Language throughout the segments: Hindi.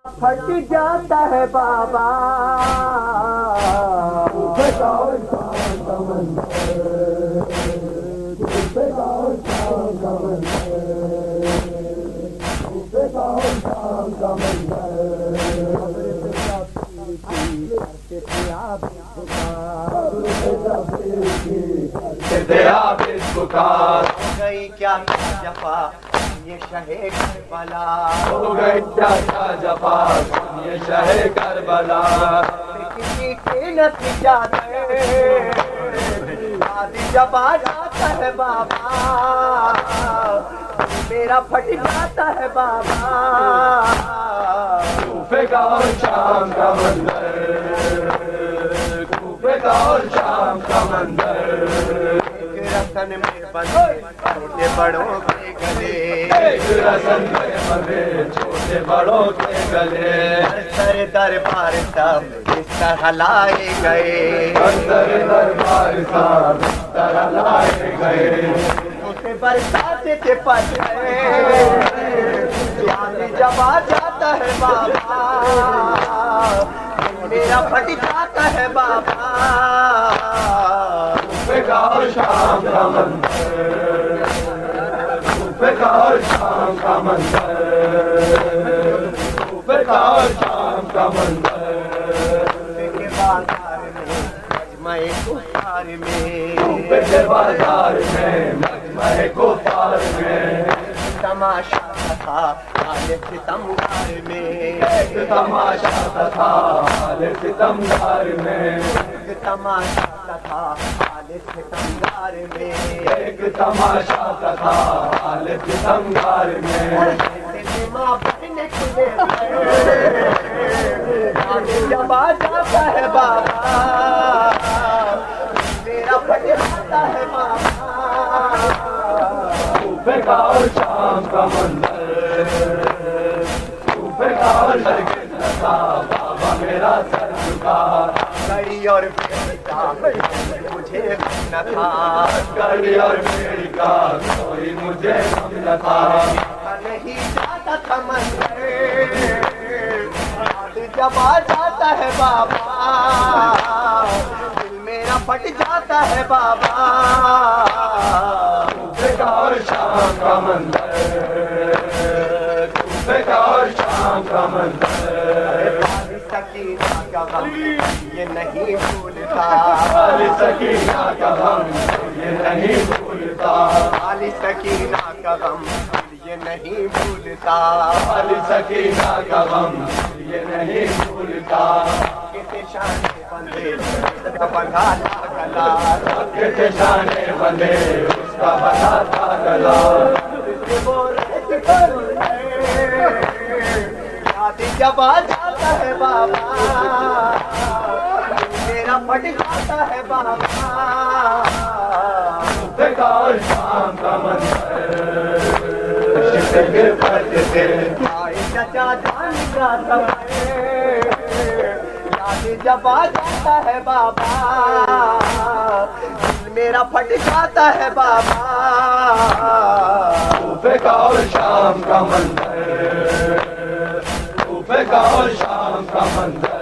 फट जाता है बाबा। गई क्या जफा ये शहे करबला, हो गई क्या जफा ये शहे करबला। किसी के नतीजा आदि जब आ जाता है बाबा, मेरा फट जाता है बाबा। कूफे का और शाम का मंदिर, कूफे का और शाम का मंदिर। रसन में बंधे छोटे बड़ों के गले, एक रसन में बंधे छोटे बड़ों के गले। सर दरबार सब इस तरह लाए गए, अंदर दरबार साहब इस तरह लाए गए। उसे बरसाते के पत्ते याद जब आ जाता है बाबा, मेरा फट जाता है बाबा। कूफे का और शाम का मंदिर, कूफे का और शाम का मंदिर, कूफे का और शाम का मंदिर। के बाजार में मजमे कुफार में, कूफे के बाजार में मजमे कुफार में। तमाशा था आले सितमगार में, एक तमाशा था आले सितमगार में। तमाशा था आले सितमगार में, एक तमाशा था आले सितमगार में। सिनेमा बनने खुले जब आ जाता है बाबा, मेरा फट जाता है बाबा। कूफे का और शाम का मंदिर, कूफे का और हरगिज़ न था बाबा मेरा सर झुका। कड़ी और पेड़ का मुझे न था, कड़ी और पेड़ का कोई मुझे गम न था। नहीं जाता था मंदिर जब आ जाता है बाबा, दिल मेरा फट जाता है बाबा। कूफे का और शाम का मंदिर, कूफे का और शाम का मंदिर। सकीना का गम ये नहीं भूलता, वाली सकीना का गम ये नहीं भूलता। वाली सकीना का गम ये नहीं भूलता। वाली सकीना का गम ये नहीं भूलता। कितने शान बंधे उसका बंधा था गला, कितने शाने बंधे उसका बंधा था गला। याद जब आ जाता है बाबा, मेरा फट जाता है बाबा। कूफे का और शाम का मंदिर, गिर पड़ते थे आए चचा जान का समय, याद जब आ जाता है बाबा, दिल मेरा फट जाता है बाबा। कूफे का और शाम का मंदिर, कूफे का और शाम का मंदिर।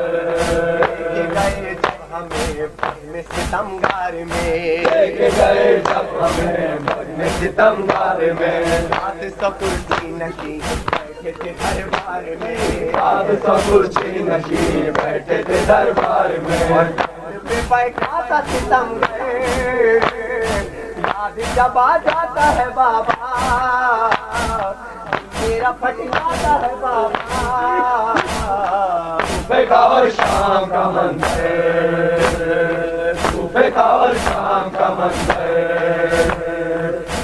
गए जब हमें सितमगार में, गए जब हमें सितमगार में। रात सकुर्सी नशी बैठे थे दरबार में, रात कुर्सी नशी बैठे थे दरबार में। पे बैठा था सितमगार, याद जब आ जाता है बाबा, मेरा फट जाता है बाबा। कूफे का और शाम का मंदिर, कूफे का और शाम का मंदिर,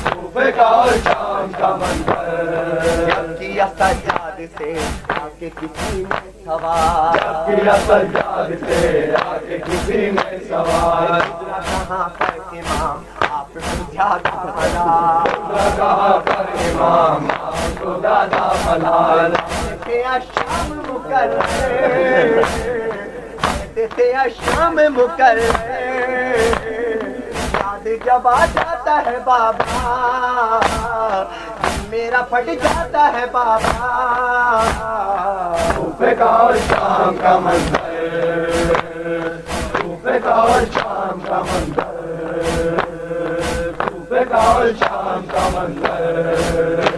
कूफे का और शाम का मंदिर। किया सजाद से आके किसी ने सवाल, किया सजाद से आके किसी ने सवाल। कहाँ पर इमाम आपको ज्यादा भला, कहाँ पर इमाम आपको ज्यादा मलाल। थे शाम मुकर्रर, थे शाम मुकर्रर, याद जब आ जाता है बाबा, मेरा फट जाता है बाबा। सुबह का और शाम का मंदिर, सुबह का और शाम का मंदिर, सुबह का और शाम का मंदिर।